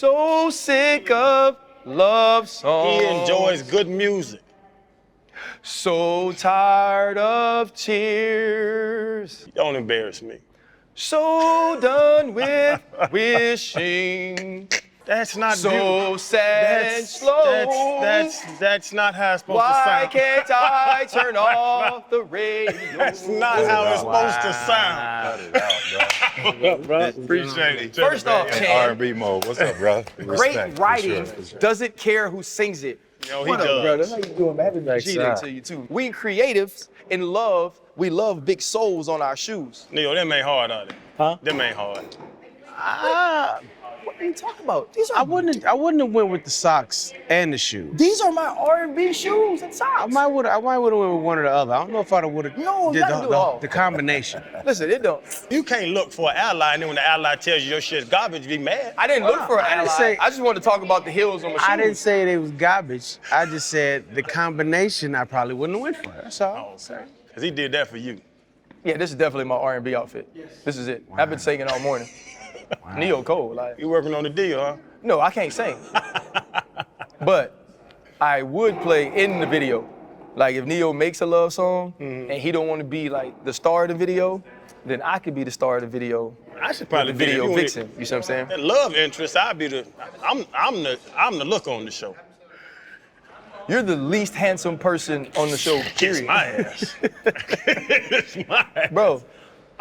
So sick of love songs. He enjoys good music. So tired of tears. Don't embarrass me. So done with wishing. That's not So sad and slow. That's not how it's supposed to Why sound. can't I turn off the radio? That's not how it's supposed to sound. Cut it out, bro. Appreciate it. First off, In Chan, R&B mode. What's up, bro? great writing doesn't care who sings it. Yo, he What up, does. brother? How you doing, man? Happy G-Day to you, too. We creatives in love, we love big soles on our shoes. Neo, them ain't hard, are they? Huh? Them ain't hard. What are you talking about? I wouldn't have went with the socks and the shoes. These are my R&B shoes and socks. I might would have went with one or the other. I don't know if I would have No, you did gotta do it all. the combination. Listen, it don't. You can't look for an ally, and then when the ally tells you your shit's garbage, be mad. I didn't look for an I didn't ally. say- I just wanted to talk about the heels on my shoes. I didn't say it was garbage. I just said the combination I probably wouldn't have went for. That's all. Because he did that for you. Yeah, this is definitely my R&B outfit. This is it. I've been singing all morning. Neo Cole, like. You working on the deal, huh? No, I can't sing. But I would play in the video. Like if Neo makes a love song and he don't want to be like the star of the video, then I could be the star of the video. I should probably The be video you vixen. You see what I'm saying? That love interest, I'm the look on the show. You're the least handsome person on the show, Kiss period. my ass. Kiss my ass. Bro,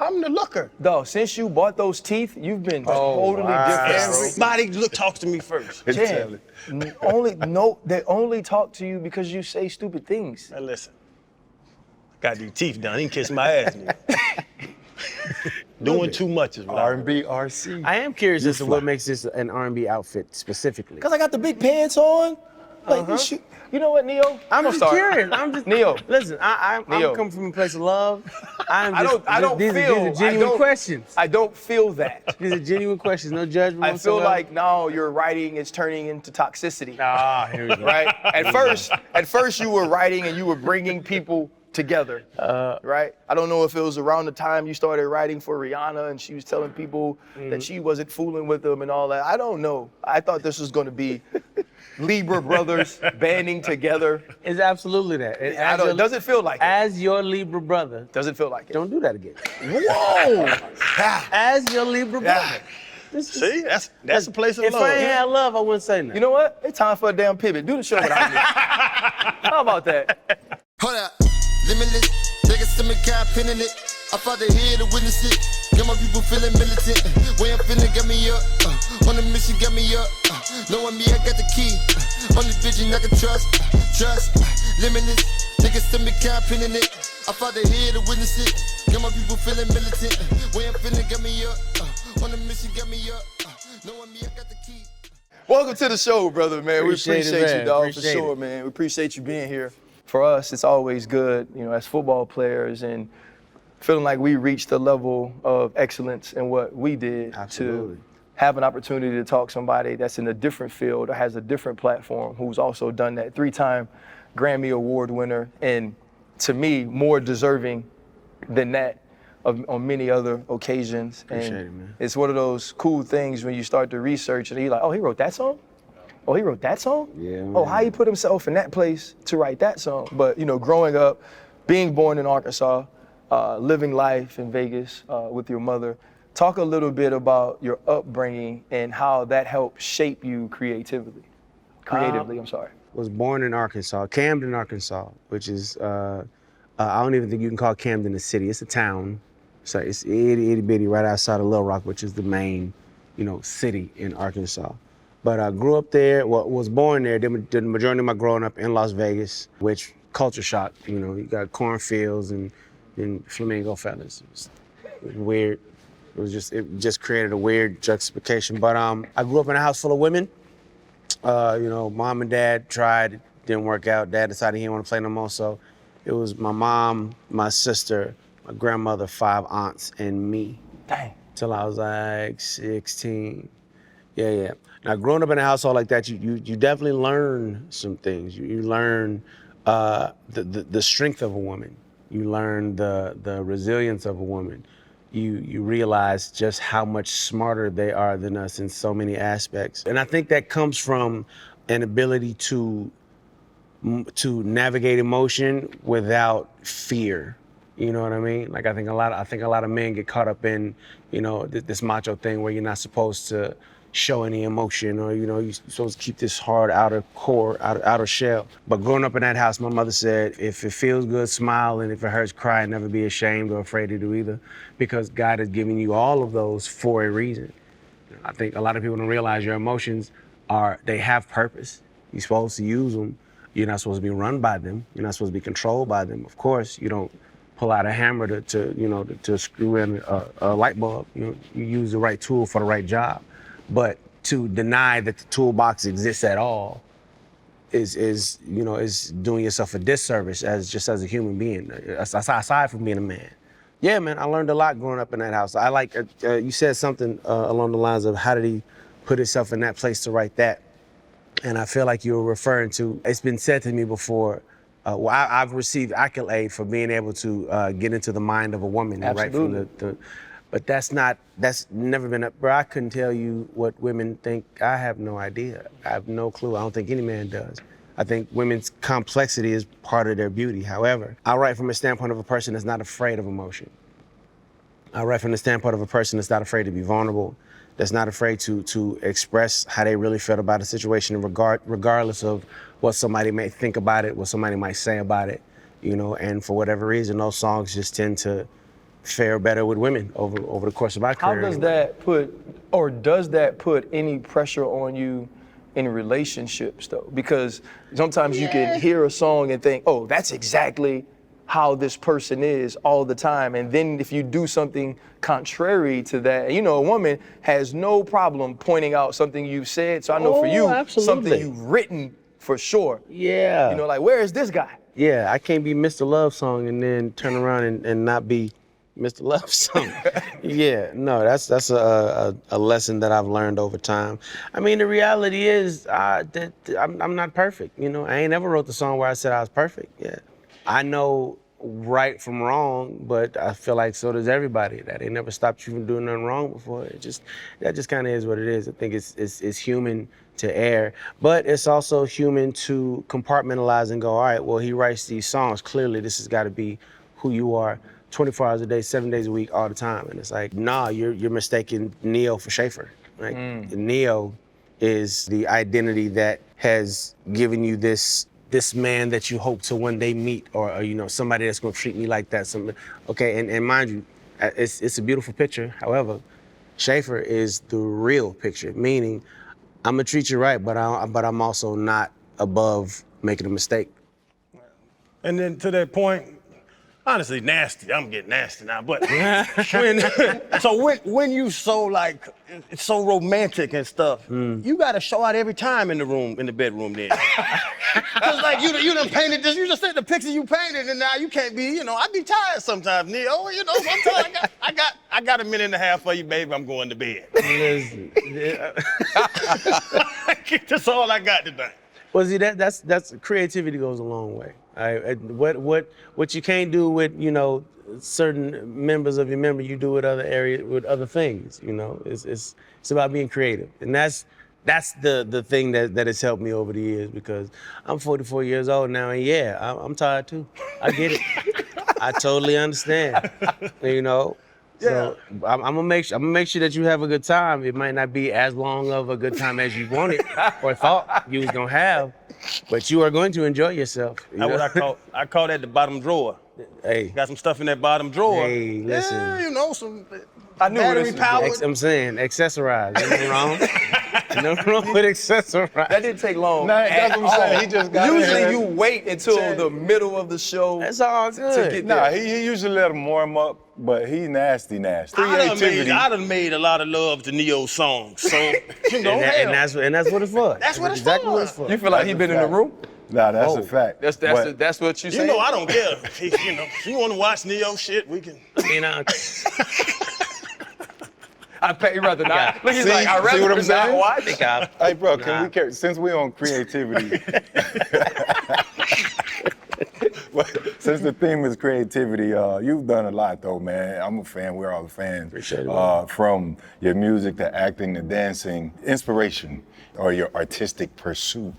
I'm the looker. dog, since you bought those teeth, you've been totally different. Everybody talks to me first. Chan, they only talk to you because you say stupid things. Now listen, got these teeth done. He can kiss my ass. Man. Doing too much is what R&B, RC. I am curious as to what makes this an R&B outfit specifically. Because I got the big pants on. Like, you know what, Neo? I'm just sorry. curious. I'm just Neo. Listen, I'm Neo. coming from a place of love. I don't these feel. are genuine questions. I don't feel that. These are genuine questions. No judgment. I feel whatsoever. like now your writing is turning into toxicity. Here we go. Right? At first you were writing and you were bringing people together. Right? I don't know if it was around the time you started writing for Rihanna and she was telling people that she wasn't fooling with them and all that. I don't know. I thought this was going to be Libra brothers banding together. It's absolutely that. It doesn't feel like it. As your Libra brother, Doesn't feel like it. don't do that again. Whoa! As your Libra brother. See, that's a place of If love. I ain't had love, I wouldn't say nothing. You know what? It's time for a damn pivot. Do the show without me. How about that? Hold up, limitless. Take a stomach, got pin in it. I fought the head to witness it. Got my people feeling militant. Way I'm feeling got me up. On the mission got me up. Knowing me, I got the key. Only vision I can trust. Trust, limitless. Take a stomach, got pin in it. I fought the head to witness it. Got my people feeling militant. Way I'm feeling got me up. On the mission got me up. Knowing me, I got the key. Welcome to the show, brother, man. Appreciate it, We appreciate man. you, dog, Appreciate for sure, it. man. We appreciate you being here. For us, it's always good, as football players and feeling like we reached the level of excellence in what we did Absolutely. to have an opportunity to talk to somebody that's in a different field or has a different platform who's also done that. 3-time Grammy Award winner, and to me, more deserving than that on many other occasions. Appreciate and it, man. it's one of those cool things when you start to research and you're like, oh, he wrote that song? Oh, he wrote that song? Yeah, Oh, man. how he put himself in that place to write that song? But, growing up, being born in Arkansas, living life in Vegas with your mother, talk a little bit about your upbringing and how that helped shape you creatively. I'm sorry. Was born in Arkansas, Camden, Arkansas, which is, I don't even think you can call Camden a city. It's a town. So it's itty bitty right outside of Little Rock, which is the main, city in Arkansas. But I grew up there, was born there, did the majority of my growing up in Las Vegas, which culture shock, you got cornfields and flamingo feathers. It was weird. It just created a weird juxtaposition. But I grew up in a house full of women. Mom and dad tried, it didn't work out. Dad decided he didn't want to play no more, so it was my mom, my sister, my grandmother, 5 aunts, and me. Dang. Till I was like 16. Yeah. Now, growing up in a household like that, you definitely learn some things. You learn the strength of a woman. You learn the resilience of a woman. you realize just how much smarter they are than us in so many aspects. And I think that comes from an ability to navigate emotion without fear. You know what I mean? Like I think a lot of men get caught up in, this macho thing where you're not supposed to show any emotion, or you're supposed to keep this hard outer shell. But growing up in that house, my mother said, if it feels good, smile, and if it hurts, cry, and never be ashamed or afraid to do either, because God has given you all of those for a reason. I think a lot of people don't realize your emotions they have purpose. You're supposed to use them. You're not supposed to be run by them. You're not supposed to be controlled by them. Of course, you don't pull out a hammer to screw in a light bulb. You use the right tool for the right job. But to deny that the toolbox exists at all is doing yourself a disservice as a human being, aside from being a man. Yeah, man, I learned a lot growing up in that house. I like, you said something along the lines of how did he put himself in that place to write that? And I feel like you were referring to, it's been said to me before, I've received accolade for being able to get into the mind of a woman. Absolutely. Right from but that's never been bro, I couldn't tell you what women think. I have no idea. I have no clue. I don't think any man does. I think women's complexity is part of their beauty. However, I write from a standpoint of a person that's not afraid of emotion. I write from the standpoint of a person that's not afraid to be vulnerable, that's not afraid to express how they really feel about a situation, regardless of what somebody may think about it, what somebody might say about it, and for whatever reason, those songs just tend to fare better with women over the course of my career. How does that put any pressure on you in relationships though? Because sometimes you can hear a song and think, oh, that's exactly how this person is all the time. And then if you do something contrary to that, a woman has no problem pointing out something you've said. So I know for you, absolutely. something you've written for sure. Yeah. Like, where is this guy? Yeah, I can't be Mr. Love Song and then turn around and not be Mr. Love Song. Yeah, no, that's a lesson that I've learned over time. I mean, the reality is that I'm not perfect. I ain't never wrote the song where I said I was perfect. Yeah, I know right from wrong, but I feel like so does everybody. That ain't never stopped you from doing nothing wrong before. That just kind of is what it is. I think it's human to err, but it's also human to compartmentalize and go, all right, well, he writes these songs. Clearly, this has got to be who you are. 24 hours a day, 7 days a week, all the time. And it's like, nah, you're mistaking Neo for Schaefer. Like, Neo is the identity that has given you this man that you hope to one day meet, or somebody that's gonna treat me like that. Okay, and mind you, it's a beautiful picture. However, Schaefer is the real picture, meaning I'm gonna treat you right, but I'm also not above making a mistake. And then to that point, honestly, nasty. I'm getting nasty now, but when you it's so romantic and stuff, you gotta show out every time in the bedroom then. Cause like you done painted this, you just said the picture you painted, and now you can't be, I be tired sometimes, Neo. Sometimes I got a minute and a half for you, baby. I'm going to bed. Listen, That's all I got today. well, see, that's creativity goes a long way. What you can't do with certain members of your member, you do with other areas, with other things. It's about being creative, and that's the thing that has helped me over the years, because I'm 44 years old now, and yeah, I'm tired too. I get it. I totally understand. So I'm gonna make sure that you have a good time. It might not be as long of a good time as you wanted or thought you was gonna have, but you are going to enjoy yourself. That's what I call that the bottom drawer. Hey. Got some stuff in that bottom drawer. Hey, listen. Yeah, some I knew battery it was powered. I'm saying, accessorize. Nothing wrong. Nothing wrong with accessorize. That didn't take long. Nah, that's what I'm saying. He just got Usually here. you wait until the middle of the show. That's all good. To get Nah, there. he usually let him warm up, but he nasty. I done made a lot of love to Neo's songs, so and that's what it's for. That's what it's exactly for. what it's for. You feel like he been in the room? Nah, that's a fact. That's what you say. I don't care. If you want to watch Neo shit, we can. I pay rather not. Look, he's See- like, I'd see what rather I'm not saying? watch. Hey, bro, can we since we on creativity? But since the theme is creativity, you've done a lot though, man. I'm a fan. We're all fans. Appreciate it, man. From your music to acting to dancing, inspiration or your artistic pursuit.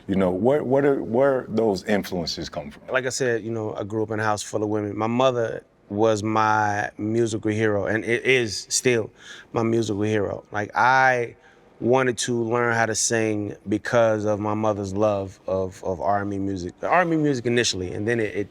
You know, where those influences come from? Like I said, you know, I grew up in a house full of women. My mother was my musical hero, and it is still my musical hero. Like, I wanted to learn how to sing because of my mother's love of R&B music. R&B music initially, and then it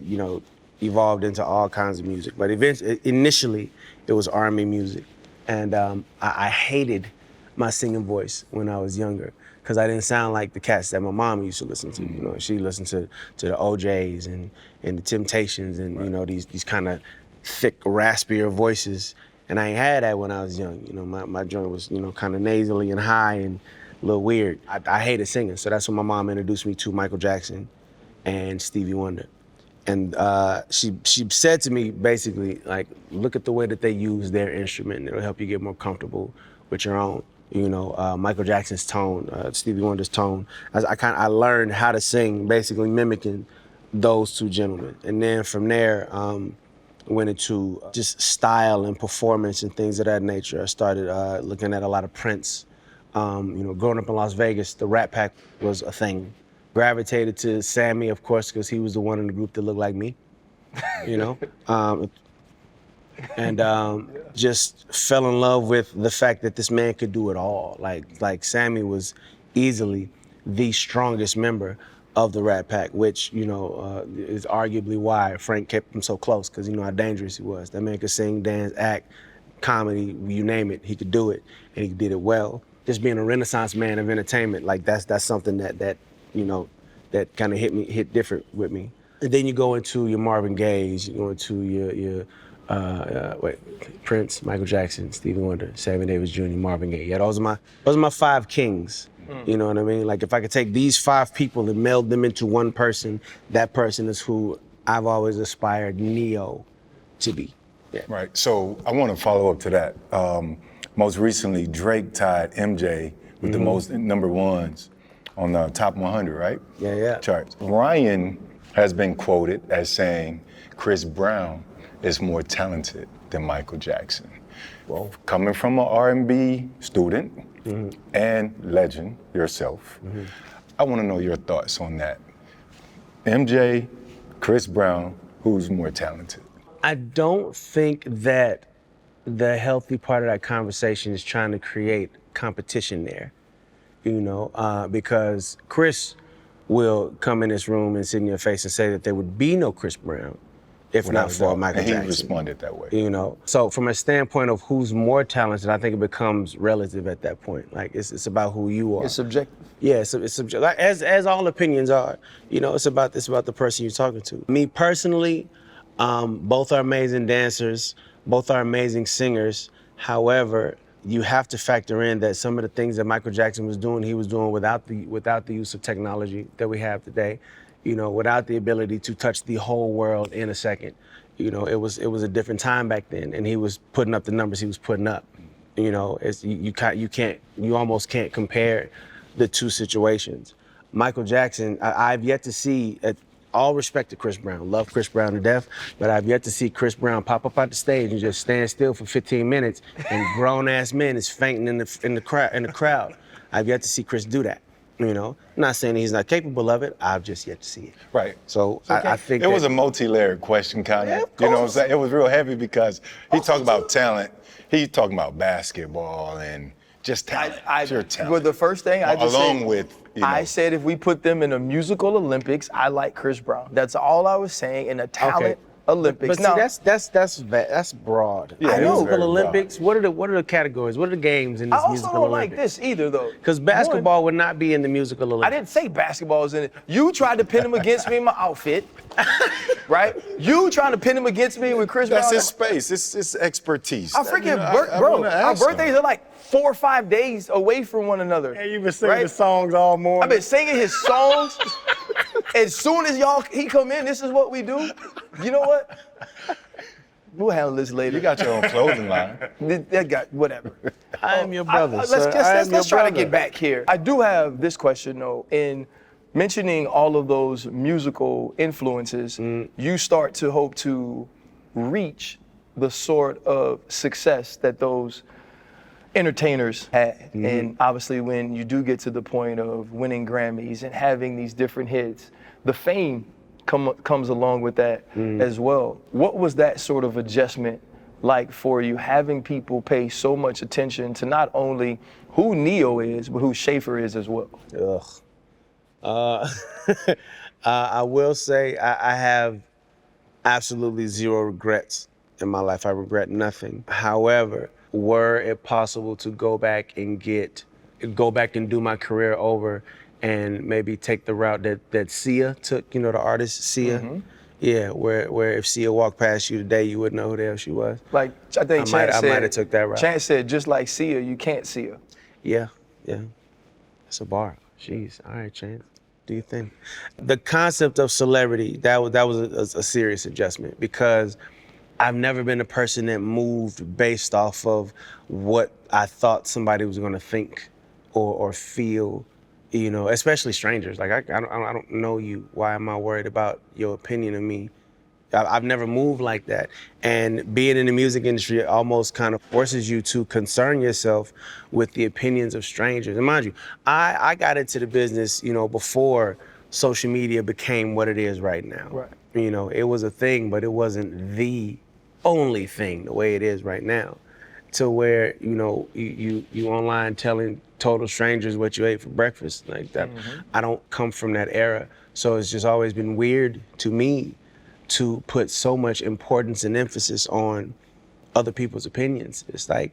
you know, evolved into all kinds of music. But initially, it was R&B music. And I hated my singing voice when I was younger, because I didn't sound like the cats that my mom used to listen to. You know, she listened to the OJs and the Temptations and you know, these kind of thick, raspier voices. And I ain't had that when I was young. You know, my joint was, you know, kind of nasally and high and a little weird. I hated singing, so that's when my mom introduced me to Michael Jackson and Stevie Wonder. And she said to me, basically, like, look at the way that they use their instrument, and it'll help you get more comfortable with your own. You know, Michael Jackson's tone, Stevie Wonder's tone. I learned how to sing, basically mimicking those two gentlemen. And then from there, went into just style and performance and things of that nature. I started looking at a lot of Prince. You know, growing up in Las Vegas, the Rat Pack was a thing. Gravitated to Sammy, of course, because he was the one in the group that looked like me, you know? Just fell in love with the fact that this man could do it all. Like Sammy was easily the strongest member of the Rat Pack, which, you know, is arguably why Frank kept him so close, because you know how dangerous he was. That man could sing, dance, act, comedy, you name it, he could do it, and he did it well. Just being a Renaissance man of entertainment, like that's something that you know, that kind of hit different with me. And then you go into your Marvin Gayes, you go into your Prince, Michael Jackson, Stevie Wonder, Sammy Davis Jr., Marvin Gaye. Yeah, those are my five kings. You know what I mean? Like, if I could take these five people and meld them into one person, that person is who I've always aspired Neo to be. Yeah. Right. So I want to follow up to that. Most recently, Drake tied MJ with the most number ones on the top 100, right? Yeah. Charts. Ryan has been quoted as saying Chris Brown is more talented than Michael Jackson. Well, coming from an R&B student and legend yourself, I want to know your thoughts on that. MJ, Chris Brown, who's more talented? I don't think that the healthy part of that conversation is trying to create competition there, you know, because Chris will come in this room and sit in your face and say that there would be no Chris Brown if not for Michael Jackson. He responded that way. You know, so from a standpoint of who's more talented, I think it becomes relative at that point. Like, it's about who you are. It's subjective. Yeah, it's subjective. Like, as all opinions are. You know, it's about the person you're talking to. Me personally, both are amazing dancers, both are amazing singers. However, you have to factor in that some of the things that Michael Jackson was doing, he was doing without the use of technology that we have today. You know, without the ability to touch the whole world in a second. You know, it was a different time back then, and he was putting up the numbers he was putting up. You know, you almost can't compare the two situations. Michael Jackson, I've yet to see, all respect to Chris Brown, love Chris Brown to death, but I've yet to see Chris Brown pop up on the stage and just stand still for 15 minutes and grown-ass men is fainting in the crowd. I've yet to see Chris do that. You know, I'm not saying he's not capable of it. I've just yet to see it. Right. So I think it was a multi-layered question, kind of. Yeah, You know what I'm saying? It was real heavy because he talked about talent. He talking about basketball and just talent. Pure talent. Well, the first thing I just along said, with, you know, I said if we put them in a musical Olympics, I like Chris Brown. That's all I was saying. In a talent Olympics. But see, that's broad. Yeah, I know. it was very Olympics. What are the categories? What are the games in this I also musical don't Olympics? like this either, though. Because basketball would not be in the musical Olympics. I didn't say basketball was in it. You tried to pin him against me in my outfit, right? You trying to pin him against me with Chris Brown. that's his space. It's his expertise. I freaking, I bro, wanna our ask him. birthdays are like 4 or 5 days away from one another. And you've been singing right? the songs all morning. I've been singing his songs. As soon as he come in, this is what we do. You know what? We'll handle this later. You got your own clothing line. That got whatever. I am your brother. Let's sir. I am your try to brother. get back here. I do have this question though. In mentioning all of those musical influences, you start to hope to reach the sort of success that those entertainers had. And obviously when you do get to the point of winning Grammys and having these different hits, the fame comes along with that as well. What was that sort of adjustment like for you, having people pay so much attention to not only who Neo is, but who Schaefer is as well? I will say I have absolutely zero regrets in my life. I regret nothing. However, were it possible to go back and do my career over and maybe take the route that Sia took, you know, the artist Sia? Yeah, where if Sia walked past you today, you wouldn't know who the hell she was. Like, I think Chance I might have took that route. Chance said, just like Sia, you can't see her. Yeah. That's a bar. Jeez, all right, Chance. Do you think? The concept of celebrity, that was a serious adjustment, because I've never been a person that moved based off of what I thought somebody was gonna think or feel, you know, especially strangers. Like, I don't know you. Why am I worried about your opinion of me? I've never moved like that. And being in the music industry almost kind of forces you to concern yourself with the opinions of strangers. And mind you, I got into the business, you know, before social media became what it is right now. Right. You know, it was a thing, but it wasn't the only thing the way it is right now. To where, you know, you online telling total strangers what you ate for breakfast like that. I don't come from that era. So it's just always been weird to me to put so much importance and emphasis on other people's opinions. It's like,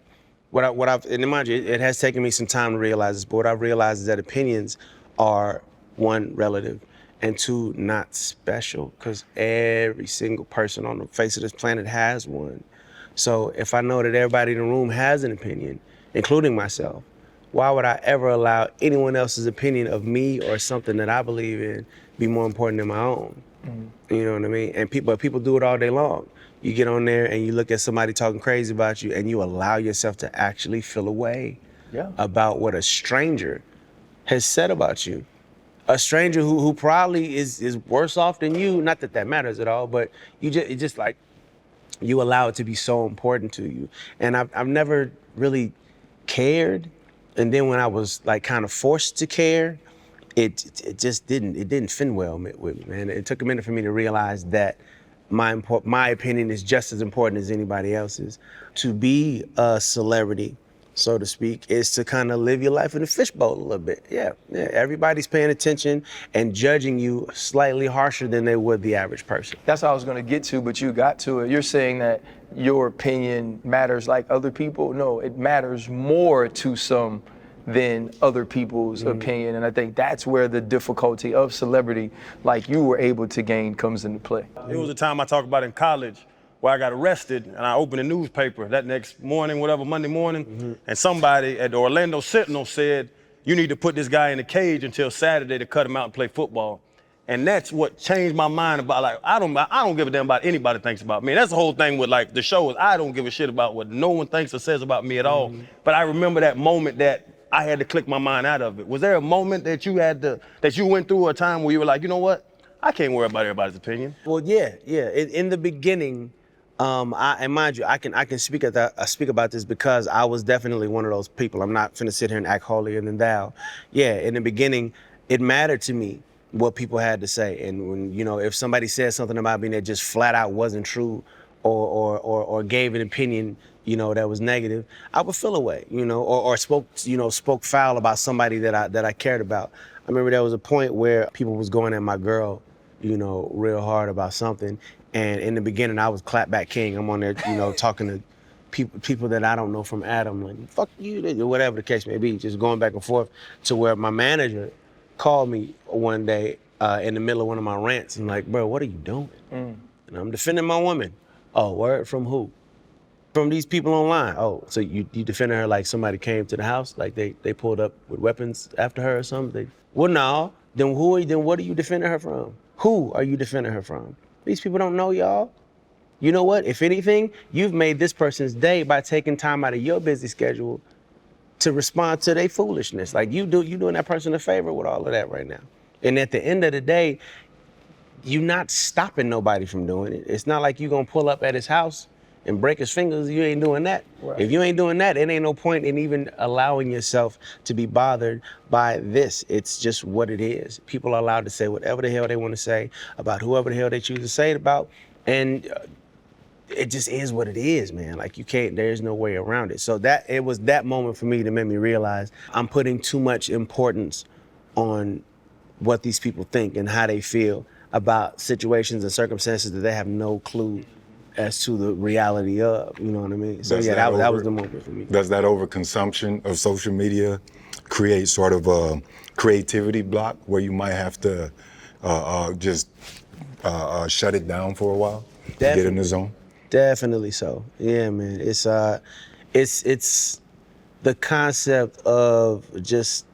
and mind you, it has taken me some time to realize this, but what I've realized is that opinions are, one, relative, and two, not special, because every single person on the face of this planet has one. So if I know that everybody in the room has an opinion, including myself, why would I ever allow anyone else's opinion of me or something that I believe in be more important than my own? You know what I mean? And people do it all day long. You get on there and you look at somebody talking crazy about you and you allow yourself to actually feel a way about what a stranger has said about you. A stranger who probably is worse off than you. Not that matters at all, but it's just like, you allow it to be so important to you. And I've never really cared. And then when I was like kind of forced to care, it just didn't fit well with me, man. It took a minute for me to realize that my opinion is just as important as anybody else's. To be a celebrity, so to speak, is to kind of live your life in a fishbowl a little bit. Yeah, everybody's paying attention and judging you slightly harsher than they would the average person. That's what I was gonna get to, but you got to it. You're saying that your opinion matters like other people. No, it matters more to some than other people's opinion. And I think that's where the difficulty of celebrity, like you were able to gain, comes into play. It was a time I talk about in college where I got arrested and I opened a newspaper that next morning, Monday morning, and somebody at the Orlando Sentinel said, you need to put this guy in a cage until Saturday to cut him out and play football. And that's what changed my mind about, like, I don't give a damn about anybody thinks about me. That's the whole thing with like the show is I don't give a shit about what no one thinks or says about me at all. But I remember that moment that I had to click my mind out of it. Was there a moment that you went through a time where you were like, you know what? I can't worry about everybody's opinion. Well, yeah. In the beginning, and mind you, I can speak about this because I was definitely one of those people. I'm not finna sit here and act holier than thou. Yeah, in the beginning, it mattered to me what people had to say, and when, you know, if somebody said something about me that just flat out wasn't true, or gave an opinion, you know, that was negative, I would feel away, you know, or spoke foul about somebody that I cared about. I remember there was a point where people was going at my girl, you know, real hard about something, and in the beginning I was clapback king. I'm on there, you know, talking to people that I don't know from Adam, like, fuck you, or whatever the case may be, just going back and forth, to where my manager called me one day in the middle of one of my rants and like, bro, what are you doing? And I'm defending my woman. Oh, word, from who? From these people online. Oh, so you defending her like somebody came to the house, like they pulled up with weapons after her or something? Well, no. Then what are you defending her from? Who are you defending her from? These people don't know y'all. You know what? If anything, you've made this person's day by taking time out of your busy schedule to respond to their foolishness. Like you doing that person a favor with all of that right now. And at the end of the day, you're not stopping nobody from doing it. It's not like you're gonna pull up at his house and break his fingers. You ain't doing that. Right. If you ain't doing that, it ain't no point in even allowing yourself to be bothered by this. It's just what it is. People are allowed to say whatever the hell they want to say about whoever the hell they choose to say it about. And it just is what it is, man. Like you can't, there's no way around it. So it was that moment for me that made me realize I'm putting too much importance on what these people think and how they feel about situations and circumstances that they have no clue as to the reality of, you know what I mean? So yeah, that was the moment for me. Does that overconsumption of social media create sort of a creativity block where you might have to just shut it down for a while to get in the zone? Definitely so. Yeah, man. It's the concept of just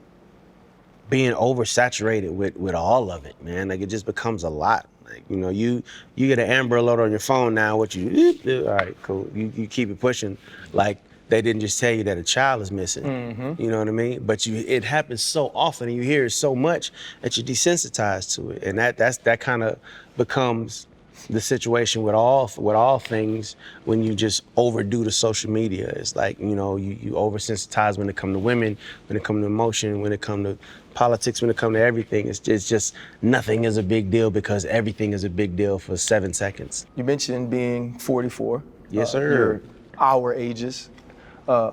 being oversaturated with all of it, man. Like it just becomes a lot. Like, you know, you get an Amber Alert on your phone now, all right, cool. You keep it pushing. Like they didn't just tell you that a child is missing. Mm-hmm. You know what I mean? But it happens so often and you hear it so much that you're desensitized to it. And that kind of becomes the situation with all things when you just overdo the social media. It's like, you know, you oversensitize when it comes to women, when it comes to emotion, when it comes to politics, when it comes to everything. It's just nothing is a big deal because everything is a big deal for 7 seconds. You mentioned being 44. Yes, sir. You're our ages.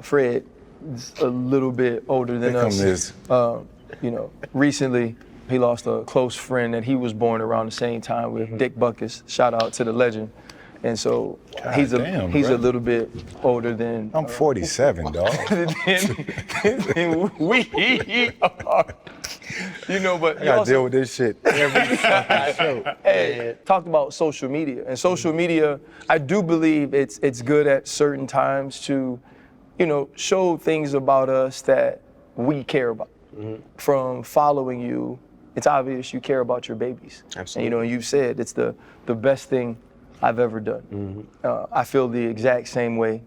Fred is a little bit older than us. You know, recently he lost a close friend that he was born around the same time with, Dick Buckus. Shout out to the legend. And so he's a little bit older than I'm 47, dog. than we are. You know, but I gotta deal with this shit every fucking show. Hey, talked about social media. And social media, I do believe it's good at certain times to, you know, show things about us that we care about. Mm-hmm. From following you, it's obvious you care about your babies. Absolutely. And, you know, you've said it's the best thing I've ever done. Mm-hmm. I feel the exact same way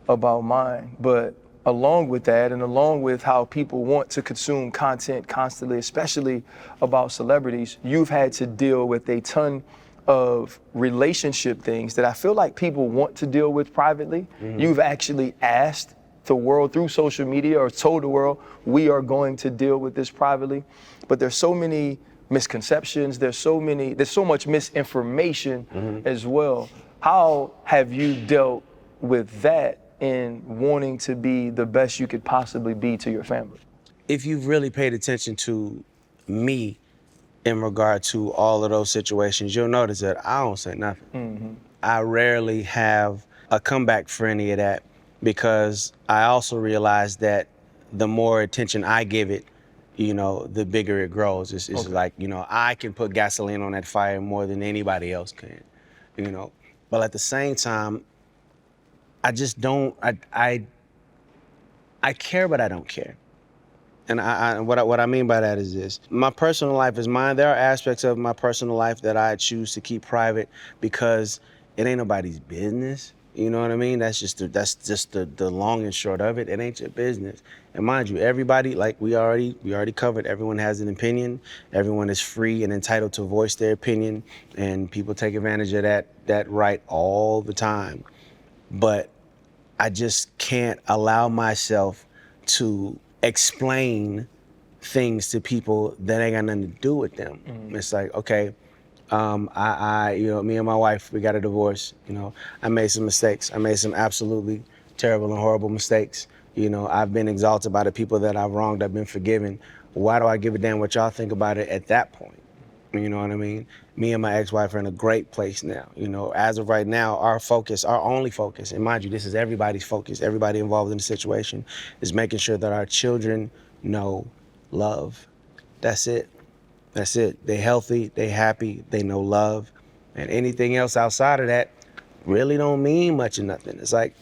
about mine. But along with that, and along with how people want to consume content constantly, especially about celebrities, you've had to deal with a ton of relationship things that I feel like people want to deal with privately. Mm-hmm. You've actually asked the world through social media or told the world, we are going to deal with this privately. But there's so many misconceptions, there's so much misinformation as well. How have you dealt with that in wanting to be the best you could possibly be to your family? If you've really paid attention to me in regard to all of those situations, you'll notice that I don't say nothing. Mm-hmm. I rarely have a comeback for any of that because I also realize that the more attention I give it, you know, the bigger it grows. It's okay. Like, you know, I can put gasoline on that fire more than anybody else can, you know. But at the same time, I just don't, I care, but I don't care. And what I mean by that is this. My personal life is mine. There are aspects of my personal life that I choose to keep private because it ain't nobody's business. You know what I mean? That's just the long and short of it. It ain't your business. And mind you, everybody, like we already covered, everyone has an opinion. Everyone is free and entitled to voice their opinion. And people take advantage of that right all the time. But I just can't allow myself to explain things to people that ain't got nothing to do with them. Mm-hmm. It's like, okay, you know, me and my wife, we got a divorce. You know, I made some mistakes. I made some absolutely terrible and horrible mistakes. You know, I've been exalted by the people that I've wronged. I've been forgiven. Why do I give a damn what y'all think about it at that point? You know what I mean? Me and my ex-wife are in a great place now. You know, as of right now, our only focus, and mind you, this is everybody's focus, everybody involved in the situation, is making sure that our children know love. That's it. That's it. They healthy, they happy, they know love. And anything else outside of that really don't mean much or nothing. It's like,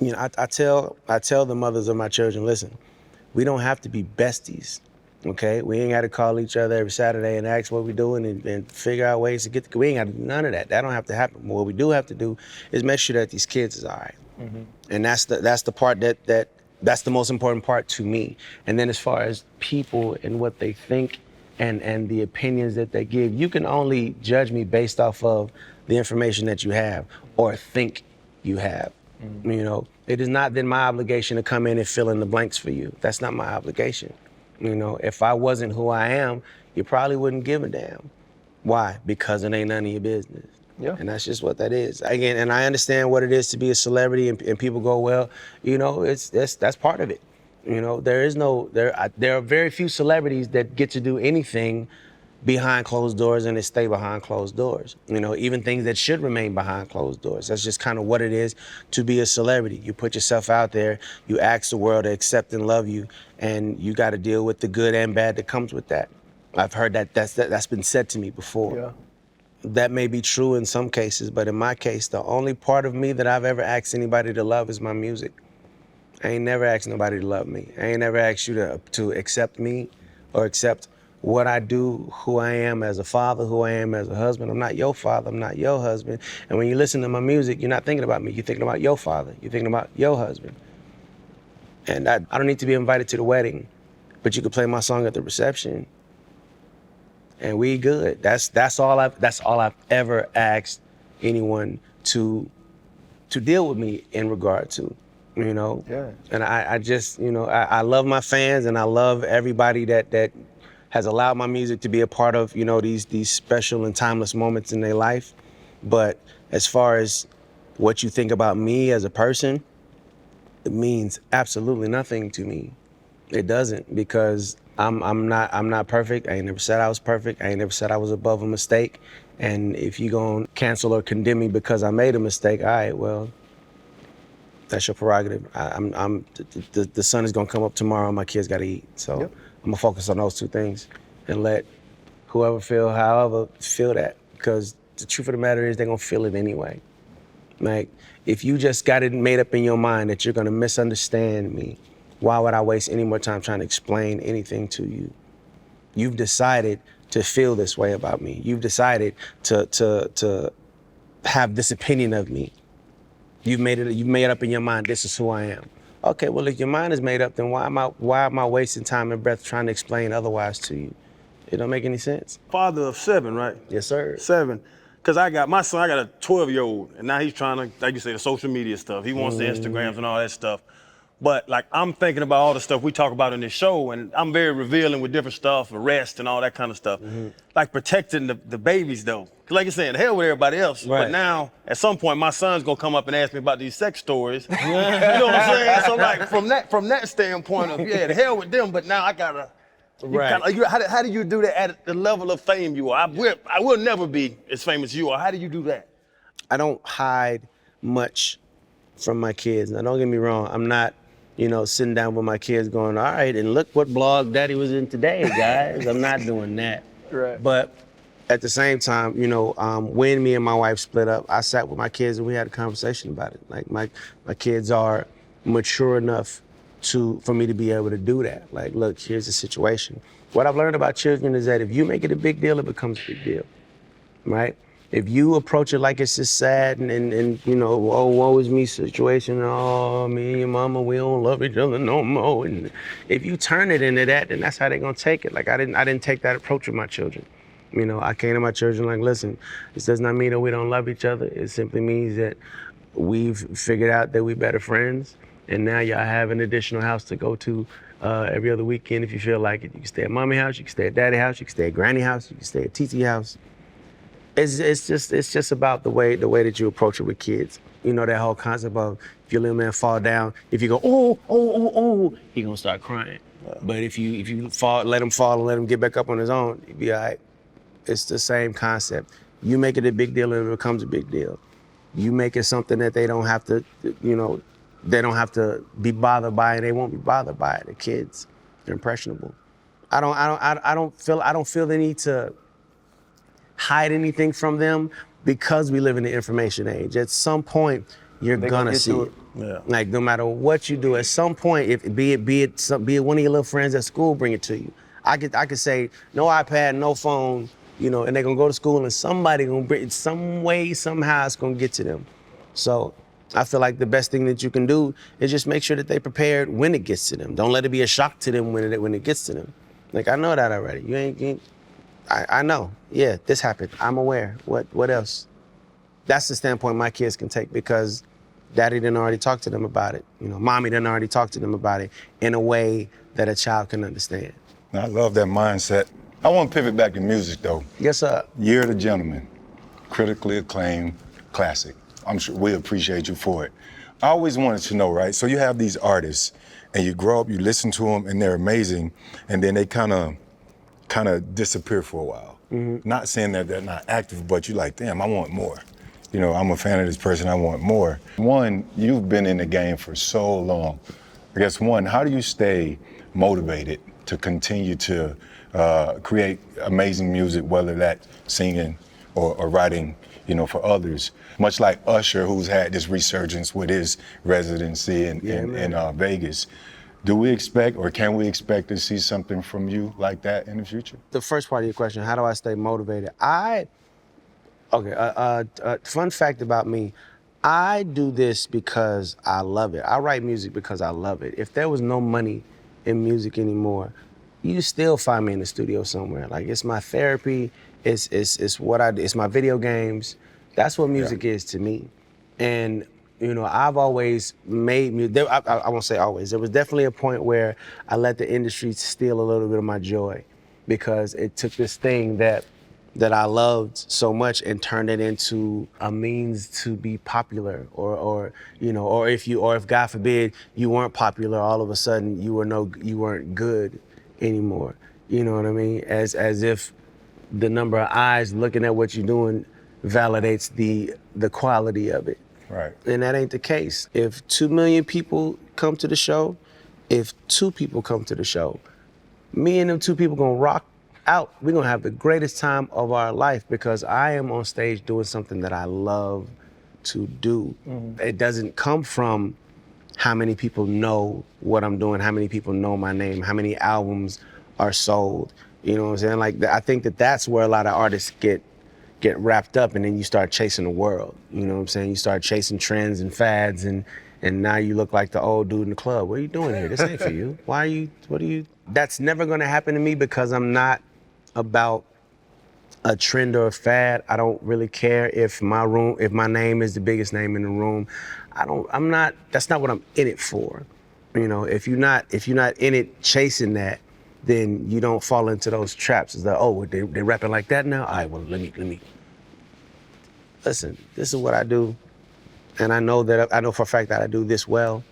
you know, I tell the mothers of my children, listen, we don't have to be besties, okay? We ain't got to call each other every Saturday and ask what we're doing and figure out ways to we ain't got to do none of that. That don't have to happen. What we do have to do is make sure that these kids is all right. Mm-hmm. And that's the part that's the most important part to me. And then as far as people and what they think and the opinions that they give. You can only judge me based off of the information that you have or think you have. You know, it is not then my obligation to come in and fill in the blanks for you. That's not my obligation. You know, if I wasn't who I am, you probably wouldn't give a damn. Why? Because it ain't none of your business. Yeah. And that's just what that is. Again, and I understand what it is to be a celebrity and people go, well, you know, that's part of it. You know, there are very few celebrities that get to do anything behind closed doors and they stay behind closed doors. You know, even things that should remain behind closed doors. That's just kind of what it is to be a celebrity. You put yourself out there, you ask the world to accept and love you, and you got to deal with the good and bad that comes with that. I've heard that's been said to me before. Yeah. That may be true in some cases, but in my case, the only part of me that I've ever asked anybody to love is my music. I ain't never asked nobody to love me. I ain't never asked you to accept me or accept what I do, who I am as a father, who I am as a husband. I'm not your father, I'm not your husband. And when you listen to my music, you're not thinking about me, you're thinking about your father, you're thinking about your husband. And I don't need to be invited to the wedding, but you could play my song at the reception and we good. That's all I've ever asked anyone to deal with me in regard to, you know? Yeah. And I just, you know, I love my fans and I love everybody that has allowed my music to be a part of, you know, these special and timeless moments in their life. But as far as what you think about me as a person, it means absolutely nothing to me. It doesn't, because I'm not perfect. I ain't never said I was perfect. I ain't never said I was above a mistake. And if you gonna cancel or condemn me because I made a mistake, all right, well, that's your prerogative. The sun is gonna come up tomorrow and my kids gotta eat. So Yep. I'm gonna focus on those two things and let whoever however feel that, because the truth of the matter is they're gonna feel it anyway. Like, if you just got it made up in your mind that you're gonna misunderstand me, why would I waste any more time trying to explain anything to you? You've decided to feel this way about me. You've decided to have this opinion of me. You've made up in your mind, this is who I am. Okay, well, if your mind is made up, then why am I wasting time and breath trying to explain otherwise to you? It don't make any sense. Father of 7, right? Yes, sir. 7. Because I got my son, I got a 12-year-old, and now he's trying to, like you say, the social media stuff. He wants the Instagrams and all that stuff. But like, I'm thinking about all the stuff we talk about in this show, and I'm very revealing with different stuff, arrest and all that kind of stuff. Like protecting the babies though. 'Cause like you're saying, hell with everybody else. Right. But now, at some point, my son's gonna come up and ask me about these sex stories. You know what I'm saying? So like, from that standpoint of, yeah, the hell with them, but now I gotta, Right. how do you do that at the level of fame you are? I will never be as famous as you are. How do you do that? I don't hide much from my kids. Now, don't get me wrong, I'm not, you know, sitting down with my kids going, all right, and look what blog daddy was in today, guys. I'm not doing that. Right. But at the same time, you know, when me and my wife split up, I sat with my kids and we had a conversation about it. Like, my kids are mature enough for me to be able to do that. Like, look, here's the situation. What I've learned about children is that if you make it a big deal, it becomes a big deal, right? If you approach it like it's just sad and you know, oh, woe is me situation, oh, me and your mama, we don't love each other no more. And if you turn it into that, then that's how they're gonna take it. Like, I didn't take that approach with my children. You know, I came to my children like, listen, this does not mean that we don't love each other. It simply means that we've figured out that we're better friends, and now y'all have an additional house to go to every other weekend if you feel like it. You can stay at mommy house, you can stay at daddy house, you can stay at granny house, you can stay at TT house. It's just about the way that you approach it with kids. You know, that whole concept of if your little man fall down, if you go, oh, he gonna start crying. But if you fall, let him fall and let him get back up on his own, he'll be all right. It's the same concept. You make it a big deal and it becomes a big deal. You make it something that they don't have to, you know, they don't have to be bothered by it. They won't be bothered by it. The kids, they're impressionable. I don't feel the need to hide anything from them because we live in the information age. At some point, you're gonna see it. Yeah. Like, no matter what you do, at some point, if be it one of your little friends at school bring it to you. I could say no iPad, no phone, you know, and they're gonna go to school and somebody gonna bring it some way, somehow it's gonna get to them. So I feel like the best thing that you can do is just make sure that they're prepared when it gets to them. Don't let it be a shock to them when it gets to them. Like, I know that already. I know. Yeah, this happened. I'm aware. What else? That's the standpoint my kids can take because daddy didn't already talk to them about it. Mommy didn't already talk to them about it in a way that a child can understand. I love that mindset. I want to pivot back to music, though. Yes, sir. Year of the Gentleman, critically acclaimed classic. I'm sure we appreciate you for it. I always wanted to know, right? So you have these artists, and you grow up, you listen to them, and they're amazing, and then they kind of disappear for a while. Not saying that they're not active, but you're like, damn, I want more. I'm a fan of this person, I want more. One, you've been in the game for so long. I guess one, how do you stay motivated to continue to create amazing music, whether that's singing or writing, for others? Much like Usher, who's had this resurgence with his residency in Vegas. Do we expect, or can we expect to see something from you like that in the future? The first part of your question, how do I stay motivated? Fun fact about me, I do this because I love it. I write music because I love it. If there was no money in music anymore, you still find me in the studio somewhere. Like, it's my therapy, it's what I do, it's my video games. That's what music is to me. And I've always made music. I won't say always. There was definitely a point where I let the industry steal a little bit of my joy because it took this thing that I loved so much and turned it into a means to be popular, or if God forbid you weren't popular, all of a sudden you weren't good anymore. You know what I mean? As if the number of eyes looking at what you're doing validates the quality of it. Right. And that ain't the case. If 2 million people come to the show, if 2 people come to the show, me and them 2 people gonna rock out. We're gonna have the greatest time of our life because I am on stage doing something that I love to do. It doesn't come from how many people know what I'm doing, how many people know my name, how many albums are sold. You know what I'm saying? Like, I think that's where a lot of artists get wrapped up, and then you start chasing the world. You know what I'm saying? You start chasing trends and fads, and now you look like the old dude in the club. What are you doing here? This ain't for you. That's never gonna happen to me because I'm not about a trend or a fad. I don't really care if my name is the biggest name in the room. That's not what I'm in it for. If you're not in it chasing that, then you don't fall into those traps. It's like, oh, they rapping like that now? All right, well, let me. Listen, this is what I do. And I know for a fact that I do this well.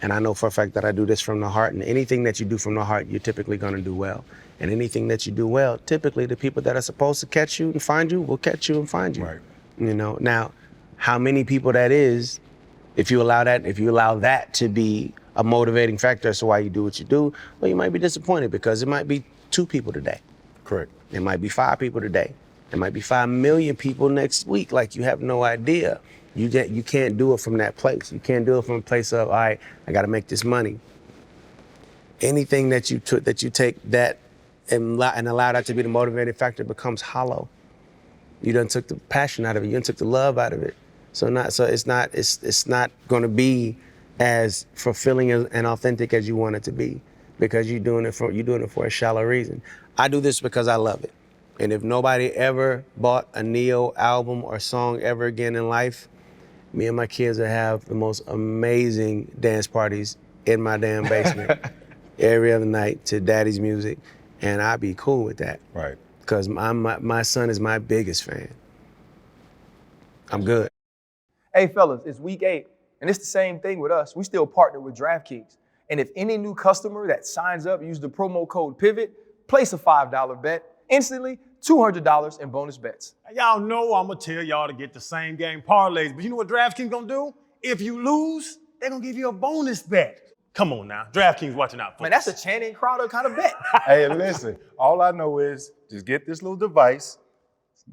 And I know for a fact that I do this from the heart. And anything that you do from the heart, you're typically gonna do well. And anything that you do well, typically the people that are supposed to catch you and find you will catch you and find you. Right. Now, how many people that is, if you allow that to be a motivating factor as to why you do what you do, well, you might be disappointed because it might be 2 people today. Correct. It might be 5 people today. It might be 5 million people next week. Like, you have no idea. You can't do it from that place. You can't do it from a place of, all right, I gotta make this money. Anything that you take that and allow that to be the motivating factor becomes hollow. You done took the passion out of it. You done took the love out of it. So it's not gonna be as fulfilling and authentic as you want it to be because you're doing it for a shallow reason. I do this because I love it. And if nobody ever bought a Neo album or song ever again in life, me and my kids will have the most amazing dance parties in my damn basement every other night to daddy's music, and I'd be cool with that. Right. Because my son is my biggest fan. I'm good. Hey fellas, it's week 8, and it's the same thing with us. We still partner with DraftKings. And if any new customer that signs up, use the promo code PIVOT, place a $5 bet, instantly $200 in bonus bets. Y'all know I'm gonna tell y'all to get the same game parlays, but you know what DraftKings gonna do? If you lose, they're gonna give you a bonus bet. Come on now, DraftKings watching out for Man, that's a Channing Crowder kind of bet. Hey, listen, all I know is just get this little device,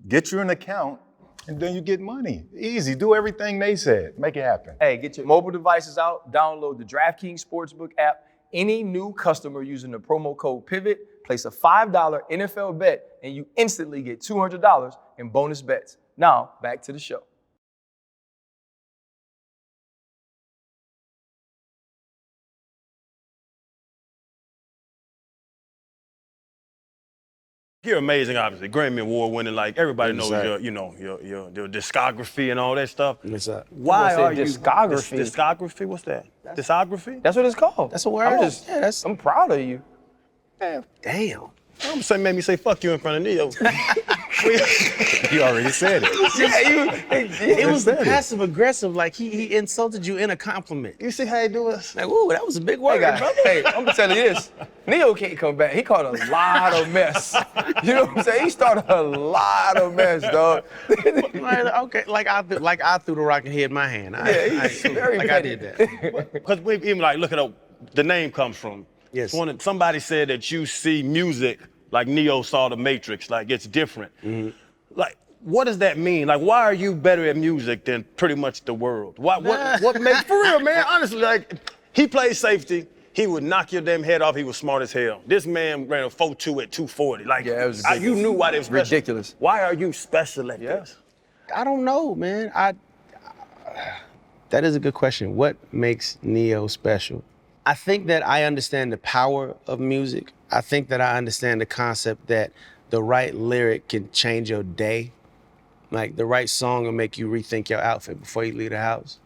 get you an account, and then you get money. Easy, do everything they said, make it happen. Hey, get your mobile devices out, download the DraftKings Sportsbook app. Any new customer using the promo code PIVOT, place a $5 NFL bet, and you instantly get $200 in bonus bets. Now, back to the show. You're amazing, obviously. Grammy Award Winner, like everybody knows Yes, sir. your discography and all that stuff. Yes, sir. Why say are you discography. Discography? What's that? Discography? That's what it's called. That's a word. Yeah, I'm proud of you. Damn. I'm saying, made me say fuck you in front of Neo. You already said it. It was passive aggressive, like he insulted you in a compliment. You see how he do us? Like, ooh, that was a big Hey, word, guys, brother. hey, I'm gonna tell you this. Neo can't come back. He caught a lot of mess. You know what I'm saying? He started a lot of mess, dog. Like, okay, like I threw the rock and hit my hand. He's very like I petty. did that. Because we even like look at the name comes from. Yes. Somebody said that you see music like Neo saw the Matrix, like it's different. Like, what does that mean? Like, why are you better at music than pretty much the world? What makes, for real, man, honestly, like, he played safety, he would knock your damn head off, he was smart as hell. This man ran a 4.2 at 240. Like, Yeah, it was you knew why they was special. ridiculous. Why are you special at this? I don't know, man. That is a good question. What makes Neo special? I think that I understand the power of music. I think that I understand the concept that the right lyric can change your day. Like the right song will make you rethink your outfit before you leave the house.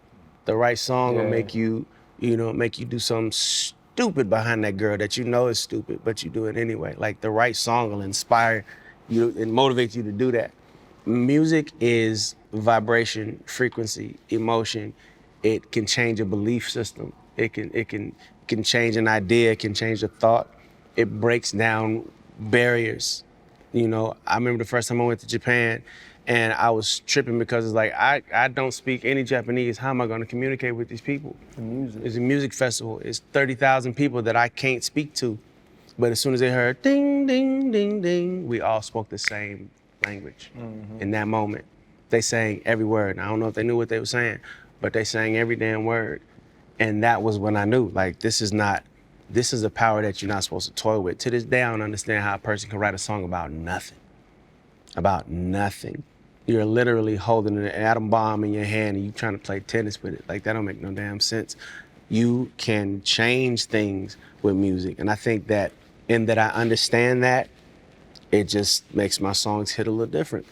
The right song will make you, make you do something stupid behind that girl that you know is stupid, but you do it anyway. Like the right song will inspire you and motivate you to do that. Music is vibration, frequency, emotion. It can change a belief system. It can change an idea, it can change a thought. It breaks down barriers. I remember the first time I went to Japan and I was tripping because it's like, I don't speak any Japanese. How am I gonna communicate with these people? It's a music festival. It's 30,000 people that I can't speak to. But as soon as they heard ding, ding, ding, ding, we all spoke the same language. In that moment, they sang every word. I don't know if they knew what they were saying, but they sang every damn word. And that was when I knew, like, this is a power that you're not supposed to toy with. To this day, I don't understand how a person can write a song about nothing. About nothing. You're literally holding an atom bomb in your hand and you trying to play tennis with it. Like, that don't make no damn sense. You can change things with music. And I think that in that I understand that, it just makes my songs hit a little different.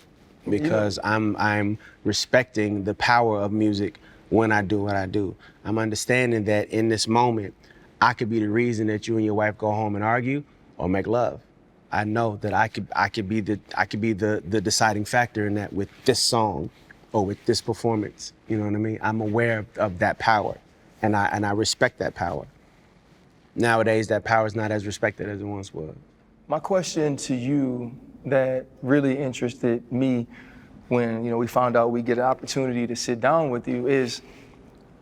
Because I'm respecting the power of music when I do what I do. I'm understanding that in this moment, I could be the reason that you and your wife go home and argue or make love. I know that I could be the deciding factor in that with this song or with this performance. You know what I mean? I'm aware of that power and I respect that power. Nowadays, that power is not as respected as it once was. My question to you that really interested me when we found out we get an opportunity to sit down with you is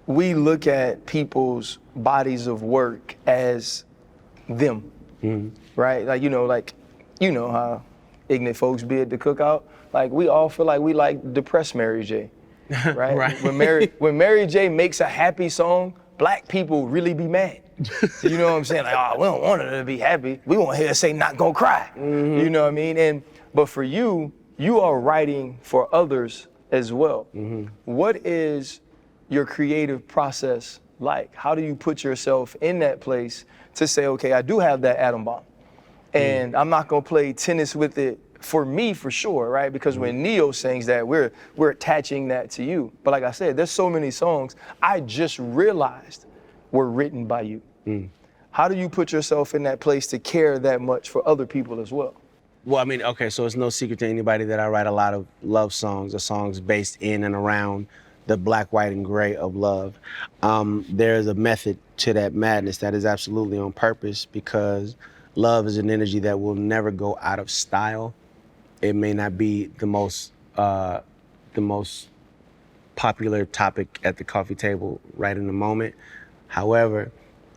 we look at people's bodies of work as them, right? Like, how ignorant folks be at the cookout. Like, we all feel like we like depressed Mary J, right? Right. When Mary J makes a happy song, black people really be mad. You know what I'm saying? Like, oh, we don't want her to be happy. We want to hear her say not gonna cry. You know what I mean? But for you, you are writing for others as well. What is your creative process like? How do you put yourself in that place to say, okay, I do have that atom bomb, and I'm not gonna play tennis with it for me, for sure, right? Because when Neo sings that, we're attaching that to you. But like I said, there's so many songs I just realized were written by you. How do you put yourself in that place to care that much for other people as well? Well, I mean, okay, so it's no secret to anybody that I write a lot of love songs or songs based in and around the black, white, and gray of love. There's a method to that madness that is absolutely on purpose because love is an energy that will never go out of style. It may not be the most popular topic at the coffee table right in the moment. However,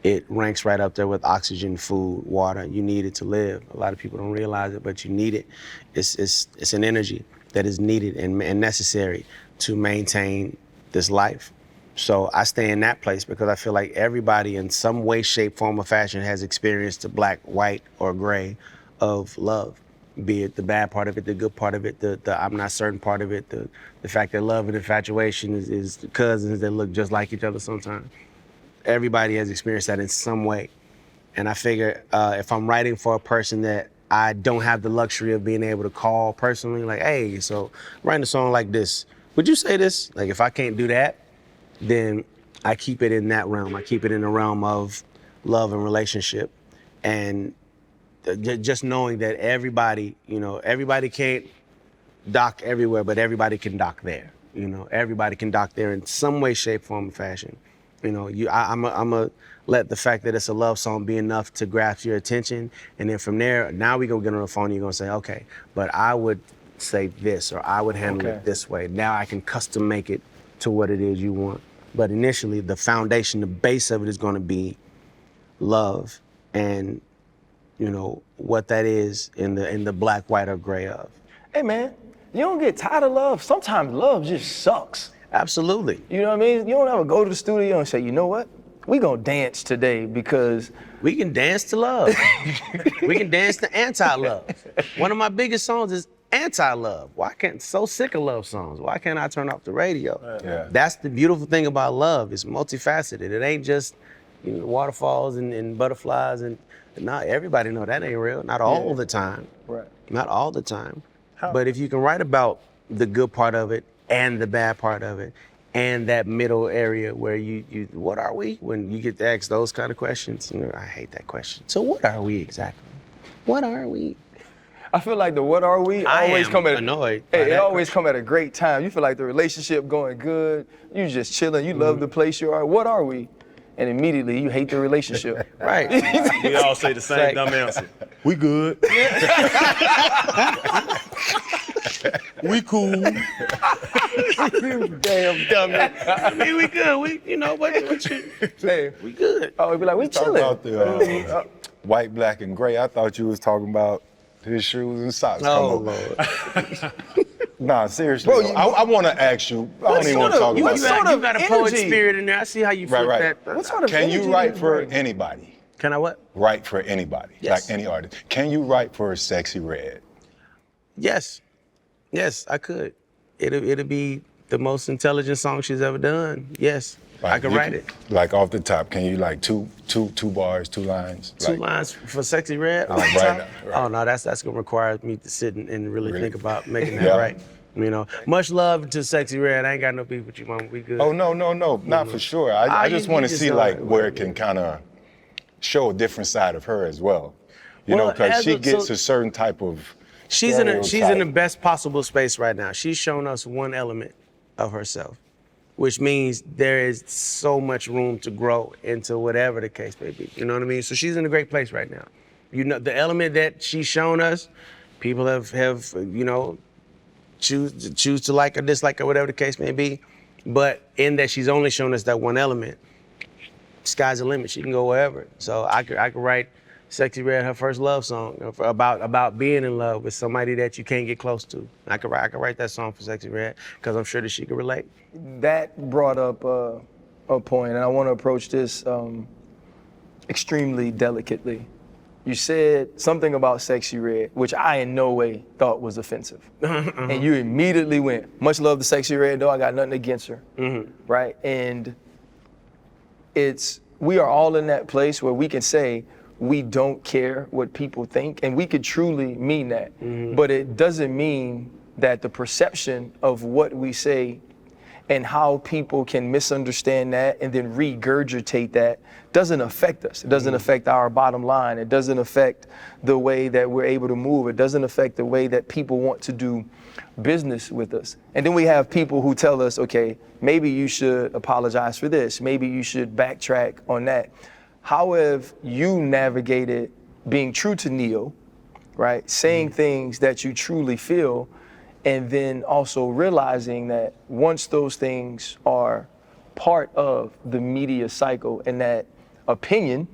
it ranks right up there with oxygen, food, water. You need it to live. A lot of people don't realize it, but you need it. It's an energy that is needed and necessary to maintain this life. So I stay in that place because I feel like everybody in some way, shape, form, or fashion has experienced the black, white, or gray of love. Be it the bad part of it, the good part of it, the I'm not certain part of it, the fact that love and infatuation is cousins that look just like each other sometimes. Everybody has experienced that in some way. And I figure if I'm writing for a person that I don't have the luxury of being able to call personally, like, hey, so writing a song like this, would you say this? Like, if I can't do that, then I keep it in that realm. I keep it in the realm of love and relationship. And just knowing that everybody, everybody can't dock everywhere, but everybody can dock there. Everybody can dock there in some way, shape, form, or fashion. I'm a let the fact that it's a love song be enough to grasp your attention. And then from there, now we gonna get on the phone and you're gonna say, okay, but I would say this, or I would handle it this way. Now I can custom make it to what it is you want. But initially, the foundation, the base of it is gonna be love and, what that is in the black, white, or gray of. Hey man, you don't get tired of love. Sometimes love just sucks. Absolutely. You know what I mean? You don't ever go to the studio and say, you know what? We gonna dance today because we can dance to love. We can dance to anti-love. One of my biggest songs is anti-love. So sick of love songs. Why can't I turn off the radio? Yeah. That's the beautiful thing about love. It's multifaceted. It ain't just waterfalls and butterflies and not everybody know that ain't real. Not all the time. Right. Not all the time. But if you can write about the good part of it and the bad part of it and that middle area where you what are we? When you get to ask those kind of questions, I hate that question. So what are we exactly? What are we? I feel like the what are we always come at annoyed. It always come at a great time. You feel like the relationship going good. You just chilling. You love the place you are. What are we? And immediately you hate the relationship. Right. We all say the same dumb answer. We good. We cool. You damn dummy. I mean, we good. We, what you? Hey, We good. oh, we be like, we Talk chilling. about the white, black, and gray. I thought you was talking about his shoes and socks. Oh, Come on. Lord. Nah, seriously. Bro, though, I want to ask you. I don't even want to talk you about what that. sort You of got a poet energy? spirit in there. I see how you flip Right. that. What sort of Can you energy write do for bring? anybody? Can I what? Write for anybody, Yes. like any artist. Can you write for Sexy Red? Yes, I could. It'll be the most intelligent song she's ever done. Yes, I could you write it. Like off the top, can you like two bars, 2 lines? Two Like, lines for Sexy Red. Like off the right top? now, right. Oh no, that's gonna require me to sit and really Really? think about making that Yeah. right. Much love to Sexy Red. I ain't got no beef with you, mama. We good. Oh no, not for sure. I just you want to just see don't like like where it. it can kind of show a different side of her as well. Well, Because as she a- gets so- a certain type of. She's in the stereotype. best possible space right now. She's shown us one element of herself, which means there is so much room to grow into whatever the case may be. You know what I mean? So she's in a great place right now. The element that she's shown us, people have choose to like or dislike or whatever the case may be. But in that she's only shown us that one element, sky's the limit. She can go wherever. So I could write Sexy Red, her first love song, about being in love with somebody that you can't get close to. I could write that song for Sexy Red because I'm sure that she could relate. That brought up a point, and I want to approach this extremely delicately. You said something about Sexy Red, which I in no way thought was offensive. And you immediately went, much love to Sexy Red, though I got nothing against her, right? And we are all in that place where we can say, we don't care what people think, and we could truly mean that. But it doesn't mean that the perception of what we say and how people can misunderstand that and then regurgitate that doesn't affect us. It doesn't affect our bottom line. It doesn't affect the way that we're able to move. It doesn't affect the way that people want to do business with us. And then we have people who tell us, okay, maybe you should apologize for this. Maybe you should backtrack on that. How have you navigated being true to Neo, right? Saying things that you truly feel, and then also realizing that once those things are part of the media cycle and that opinion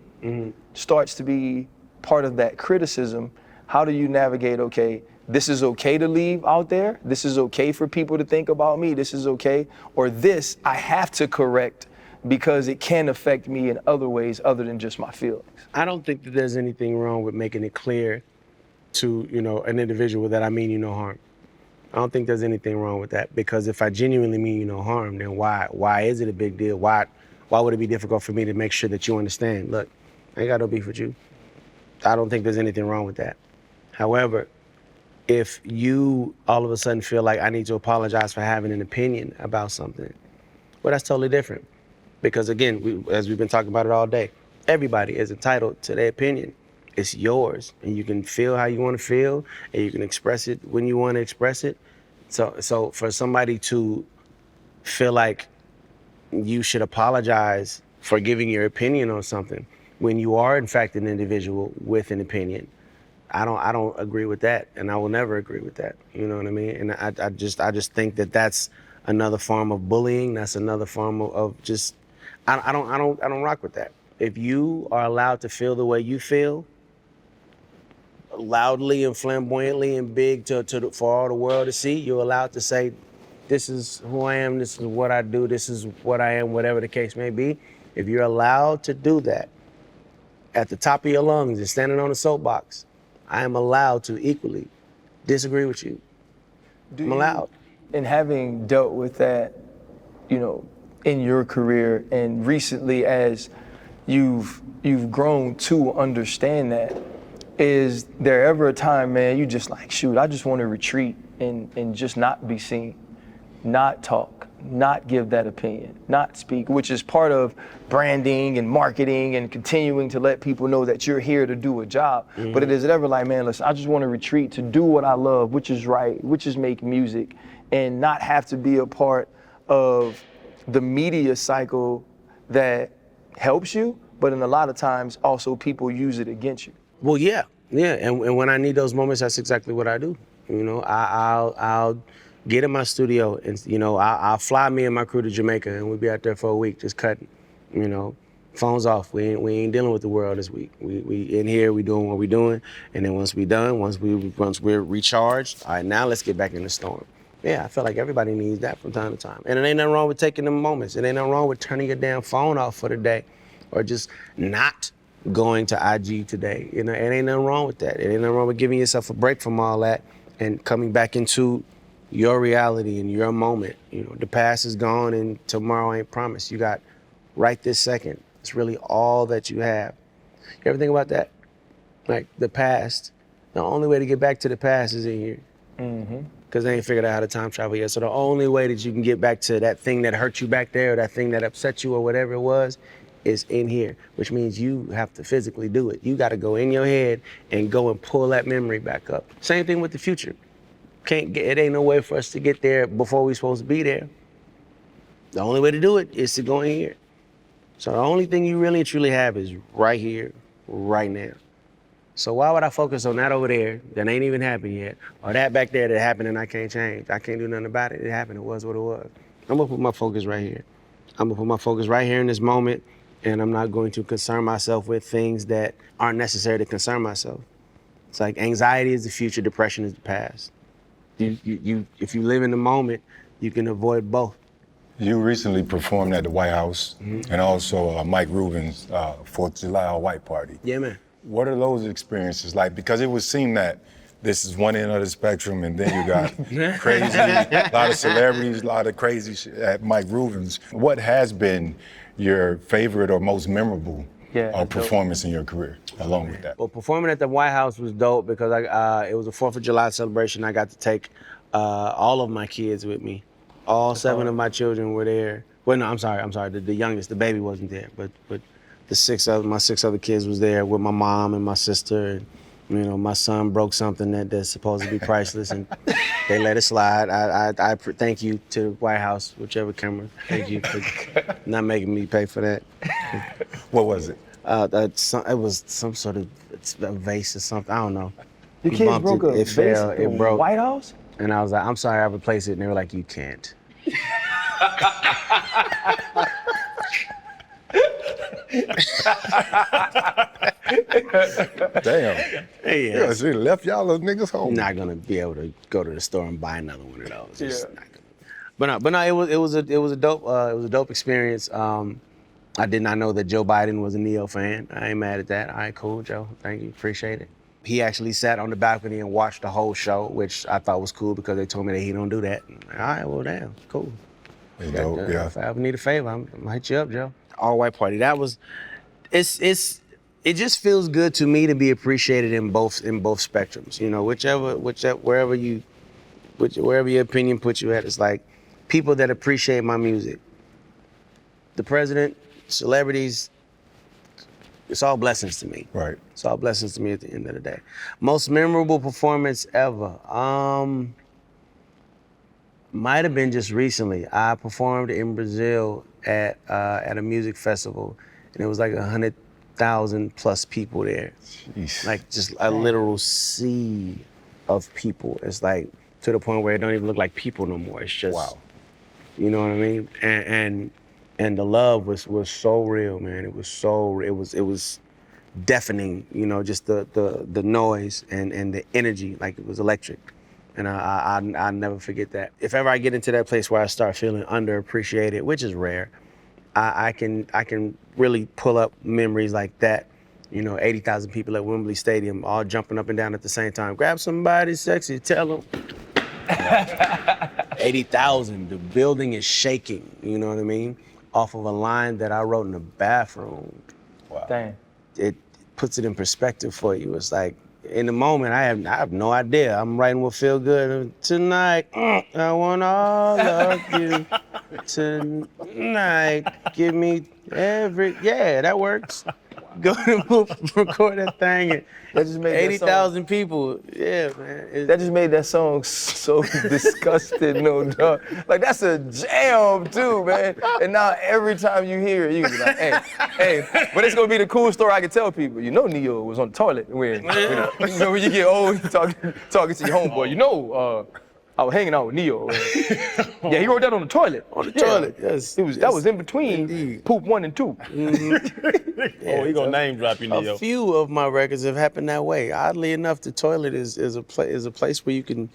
starts to be part of that criticism, how do you navigate, okay, this is okay to leave out there, this is okay for people to think about me, this is okay, or this I have to correct because it can affect me in other ways other than just my feelings? I don't think that there's anything wrong with making it clear to, an individual that I mean you no harm. I don't think there's anything wrong with that, because if I genuinely mean you no harm, then why is it a big deal? Why would it be difficult for me to make sure that you understand? Look, I ain't got no beef with you. I don't think there's anything wrong with that. However, if you all of a sudden feel like I need to apologize for having an opinion about something, well, that's totally different. Because again, as we've been talking about it all day, everybody is entitled to their opinion. It's yours, and you can feel how you want to feel, and you can express it when you want to express it. So for somebody to feel like you should apologize for giving your opinion on something when you are in fact an individual with an opinion, I don't agree with that, and I will never agree with that. You know what I mean? And I just think that that's another form of bullying. That's another form of just I don't rock with that. If you are allowed to feel the way you feel, loudly and flamboyantly and big for all the world to see, you're allowed to say, this is who I am, this is what I do, this is what I am, whatever the case may be. If you're allowed to do that at the top of your lungs and standing on a soapbox, I am allowed to equally disagree with you. I'm allowed. And having dealt with that, in your career and recently as you've grown to understand that, is there ever a time, man, you just like, shoot, I just want to retreat and just not be seen, not talk, not give that opinion, not speak, which is part of branding and marketing and continuing to let people know that you're here to do a job. Mm-hmm. But is it ever like, man, listen, I just want to retreat to do what I love, which is right, which is make music, and not have to be a part of the media cycle that helps you, but in a lot of times also people use it against you? Well, yeah. And when I need those moments, that's exactly what I do. I'll get in my studio and, I'll fly me and my crew to Jamaica and we'll be out there for a week just cutting, phones off. We ain't dealing with the world this week. We in here, we doing what we doing. And then once we're recharged, all right, now let's get back in the storm. Yeah, I feel like everybody needs that from time to time. And it ain't nothing wrong with taking them moments. It ain't nothing wrong with turning your damn phone off for the day or just not going to IG today. It ain't nothing wrong with that. It ain't nothing wrong with giving yourself a break from all that and coming back into your reality and your moment. The past is gone and tomorrow ain't promised. You got right this second. It's really all that you have. You ever think about that? Like the past, the only way to get back to the past is in here. Mm-hmm. Because they ain't figured out how to time travel yet. So the only way that you can get back to that thing that hurt you back there or that thing that upset you or whatever it was is in here, which means you have to physically do it. You got to go in your head and go and pull that memory back up. Same thing with the future. It ain't no way for us to get there before we're supposed to be there. The only way to do it is to go in here. So the only thing you really and truly have is right here, right now. So why would I focus on that over there that ain't even happened yet, or that back there that happened and I can't change? I can't do nothing about it. It happened. It was what it was. I'm gonna put my focus right here. I'm gonna put my focus right here in this moment, and I'm not going to concern myself with things that aren't necessary to concern myself. It's like anxiety is the future, depression is the past. If you live in the moment, you can avoid both. You recently performed at the White House and also Mike Rubin's 4th of July White Party. Yeah, man. What are those experiences like? Because it would seem that this is one end of the spectrum and then you got crazy, a lot of celebrities, a lot of crazy shit at Mike Rubin's. What has been your favorite or most memorable performance in your career along with that? Well, performing at the White House was dope because it was a 4th of July celebration. I got to take all of my kids with me. All 7 of my children were there. Well, no, I'm sorry. The youngest, the baby wasn't there, but my 6 other kids was there with my mom and my sister. And, my son broke something that's supposed to be priceless, and they let it slide. I thank you to the White House, whichever camera. Thank you for not making me pay for that. What was it? It was some sort of a vase or something. I don't know. Your kids broke a vase fell. at the It broke. White House? And I was like, I'm sorry, I replaced it. And they were like, you can't. Damn. Yeah. Yeah, she left y'all little niggas home. Not gonna be able to go to the store and buy another one of those. It's not gonna. But no, it was a dope experience. I did not know that Joe Biden was a Neo fan. I ain't mad at that. All right, cool, Joe. Thank you, appreciate it. He actually sat on the balcony and watched the whole show, which I thought was cool because they told me that he don't do that. All right, well, damn, cool. It's dope, yeah. If I ever need a favor, I'm gonna hit you up, Joe. All white party. That was, it's it just feels good to me to be appreciated in both spectrums. You know, wherever your opinion puts you at, it's like people that appreciate my music. The president, celebrities, it's all blessings to me. Right. It's all blessings to me at the end of the day. Most memorable performance ever. Might have been just recently. I performed in Brazil at a music festival, and it was like 100,000 plus people there. Jeez. Like just a literal sea of people. It's like to the point where it don't even look like people no more. It's just, Wow. You know what I mean? And the love was so real, man. It was deafening, you know, just the noise and the energy, like it was electric. And I'll never forget that. If ever I get into that place where I start feeling underappreciated, which is rare, I can really pull up memories like that. You know, 80,000 people at Wembley Stadium, all jumping up and down at the same time. Grab somebody sexy, tell them. 80,000, the building is shaking, you know what I mean? Off of a line that I wrote in the bathroom. Wow. Dang. It puts it in perspective for you. It's like, in the moment, I have no idea. I'm writing what feel good. Tonight, I want all of you. Tonight, give me yeah, that works. Go to record that thing. And That just made 80,000 people. Yeah, man. That just made that song so disgusting, no dog. Like that's a jam too, man. And now every time you hear it, you can be like, hey. But it's gonna be the cool story I can tell people. You know, Neo was on the toilet when when you get old, you talking to your homeboy. You know, I was hanging out with Neo. Yeah, he wrote that on the toilet. On the toilet, yes. That was in between Indeed. poop 1 and 2. Oh, he gonna name drop you, Neo. A few of my records have happened that way. Oddly enough, the toilet is a place where you can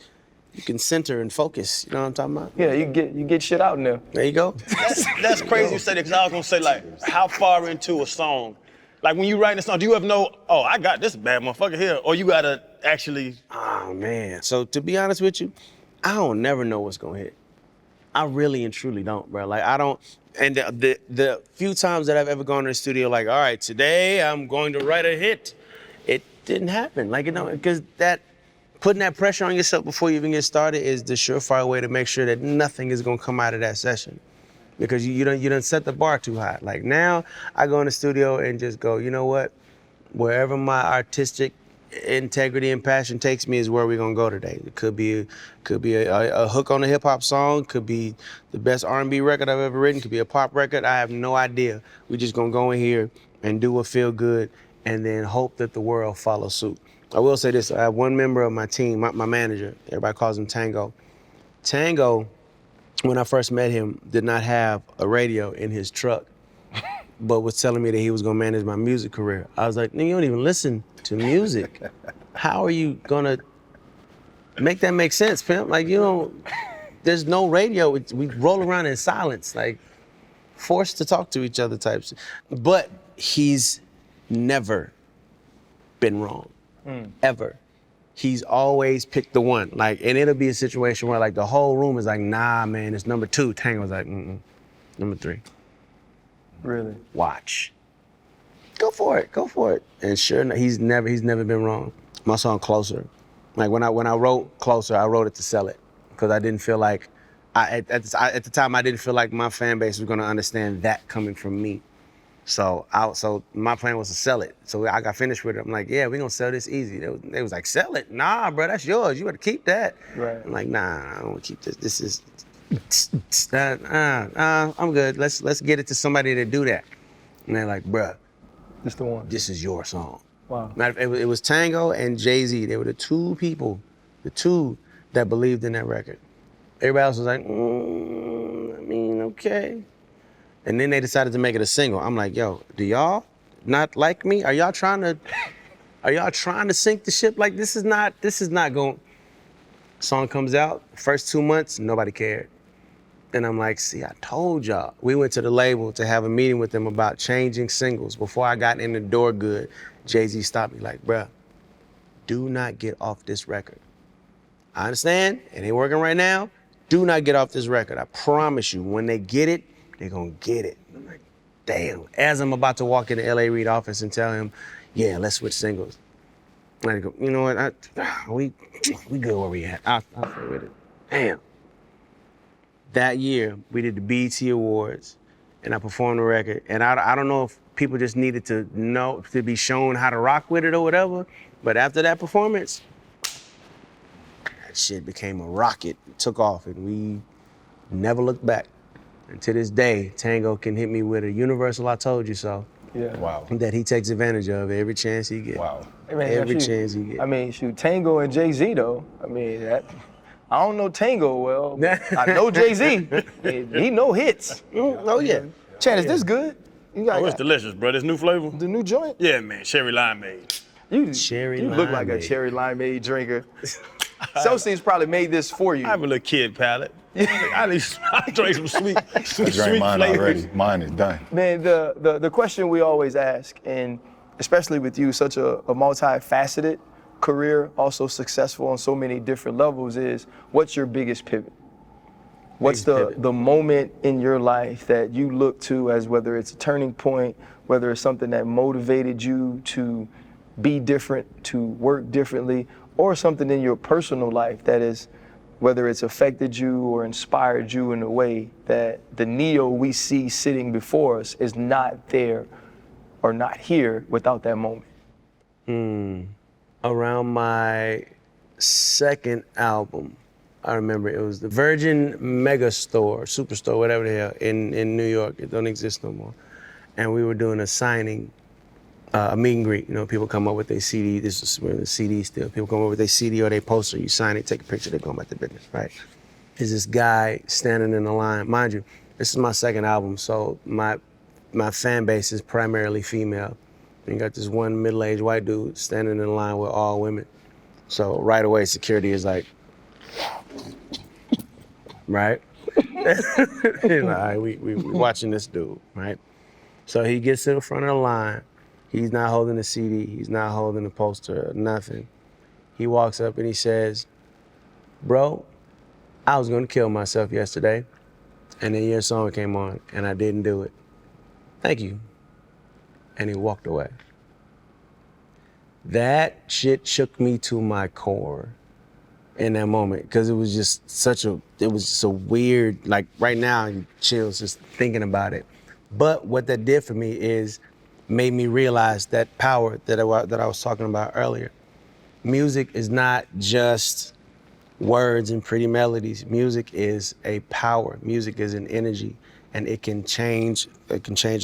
center and focus. You know what I'm talking about? Yeah, you get shit out in there. There you go. That's crazy you say that, because I was gonna say, like, how far into a song, like when you write a song, do you ever know, oh, I got this bad motherfucker here, or you gotta actually? Oh man. So to be honest with you, I don't never know what's gonna hit. I really and truly don't, bro. Like I don't. And the few times that I've ever gone to the studio, like, all right, today I'm going to write a hit, it didn't happen. Like, you know, because putting that pressure on yourself before you even get started is the surefire way to make sure that nothing is gonna come out of that session. Because you done set the bar too high. Like now, I go in the studio and just go, you know what? Wherever my artistic integrity and passion takes me is where we're gonna go today. It could be a hook on a hip hop song, could be the best R&B record I've ever written, could be a pop record. I have no idea. We just gonna go in here and do what feel good, and then hope that the world follows suit. I will say this: I have one member of my team, my manager. Everybody calls him Tango. Tango, when I first met him, did not have a radio in his truck, but was telling me that he was gonna manage my music career. I was like, nigga, you don't even listen to music. How are you gonna make that make sense, pimp? Like, you don't, there's no radio. We roll around in silence, like forced to talk to each other types. But he's never been wrong, ever. He's always picked the one. Like, and it'll be a situation where like the whole room is like, nah, man, it's number 2. Tango's like, number 3. Really? Watch. Go for it. And sure enough, he's never been wrong. My song Closer. Like when I wrote Closer, I wrote it to sell it. Because I didn't feel like, at the time I didn't feel like my fan base was gonna understand that coming from me. So my plan was to sell it. So I got finished with it. I'm like, yeah, we gonna sell this easy. They was like, sell it? Nah, bro, that's yours. You better keep that. Right. I'm like, nah, I don't wanna keep this. This is, I'm good. Let's get it to somebody to do that. And they're like, bruh, This the one. this is your song. Wow. It was Tango and Jay-Z. They were the two people, that believed in that record. Everybody else was like, I mean, okay. And then they decided to make it a single. I'm like, yo, do y'all not like me? Are y'all trying to sink the ship? Like, this is not going. Song comes out, first 2 months, nobody cared. And I'm like, see, I told y'all. We went to the label to have a meeting with them about changing singles. Before I got in the door good, Jay-Z stopped me like, bruh, do not get off this record. I understand, it ain't working right now. Do not get off this record. I promise you, when they get it, they're gonna get it. I'm like, damn. As I'm about to walk in the L.A. Reid office and tell him, yeah, let's switch singles. I go, you know what, we good where we at. I'll stay with it. Damn. That year, we did the BET Awards, and I performed the record. And I don't know if people just needed to know, to be shown how to rock with it or whatever, but after that performance, that shit became a rocket. It took off, and we never looked back. And to this day, Tango can hit me with a universal "I told you so." Yeah. Wow. That he takes advantage of every chance he gets. Wow. I mean, Every shoot, chance he gets. I mean, shoot, Tango and Jay-Z though. I mean, I don't know Tango well. But I know Jay-Z. He know hits. Oh yeah. Chad, is this good? You got Oh, it's delicious, bro. This new flavor? the new joint? Yeah, man. Cherry limeade. You Cherry look like a limeade. cherry limeade drinker. Celsie's probably made this for you. I have a little kid palate. I drink some sweet I drank mine flavors. already. Mine is done. Man, the question we always ask, and especially with you, such a multifaceted career, also successful on so many different levels, is what's your biggest pivot? What's the moment in your life that you look to as whether it's a turning point, whether it's something that motivated you to be different, to work differently, or something in your personal life that is, whether it's affected you or inspired you in a way that the Neo we see sitting before us is not there or not here without that moment? Around my second album, I remember it was the Virgin Mega Store, Superstore, whatever the hell, in New York. It don't exist no more. And we were doing a signing, a meet and greet. You know, people come up with their CD. This is when the CD still. People come up with their CD or their poster. You sign it, take a picture, they go about their business, right? There's this guy standing in the line. Mind you, this is my second album, so my fan base is primarily female. And you got this one middle-aged white dude standing in line with all women. So right away, security is like, right? He's like, all right, we watching this dude, right? So he gets in front of the line. He's not holding the CD. He's not holding the poster, nothing. He walks up and he says, bro, I was gonna kill myself yesterday, and then your song came on, and I didn't do it. Thank you. And he walked away. That shit shook me to my core in that moment, because it was just it was just a weird, like right now, you chills just thinking about it. But what that did for me is made me realize that power that I was talking about earlier. Music is not just words and pretty melodies. Music is a power. Music is an energy, and it can change a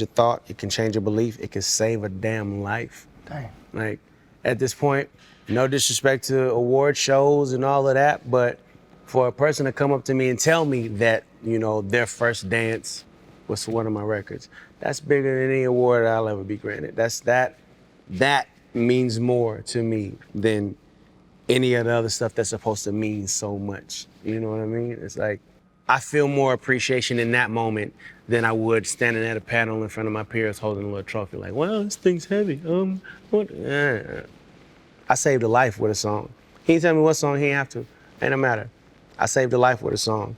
thought, it can change a belief, it can save a damn life. Dang. Like, at this point, no disrespect to award shows and all of that, but for a person to come up to me and tell me that, you know, their first dance was for one of my records, that's bigger than any award I'll ever be granted. That means more to me than any of the other stuff that's supposed to mean so much. You know what I mean? It's like, I feel more appreciation in that moment than I would standing at a panel in front of my peers holding a little trophy like, well, this thing's heavy. What? I saved a life with a song. He didn't tell me what song, he didn't have to. Ain't no matter. I saved a life with a song.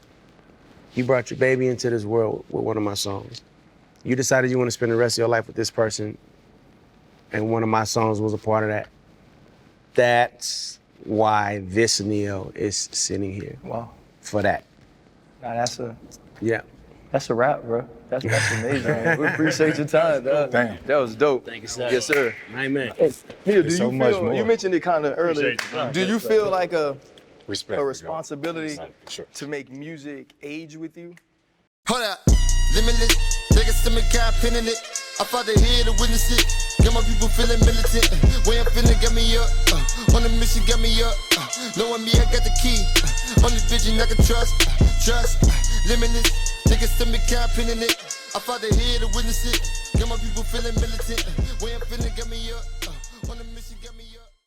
You brought your baby into this world with one of my songs. You decided you want to spend the rest of your life with this person, and one of my songs was a part of that. That's why this Neo is sitting here. Wow. For that. Nah, that's a wrap, bro. That's amazing. Man. We appreciate your time, dog. Damn. That was dope. Thank you, sir. Yes, sir. Amen. Here, do so you much feel, more. you mentioned it kind of earlier. Appreciate your time. Do you feel like a responsibility Sure. to make music age with you? Hold up, limitless. Niggas send me got pin in it. I fought the head to witness it. Get my people feeling militant. Way I'm feeling got me up. On the mission got me up. Knowing me, I got the key. Only vision I can trust. Limitless. Niggas send me got pin in it. I fought the head to witness it. Get my people feeling militant. Way I'm feeling got me up. On the mission got me up.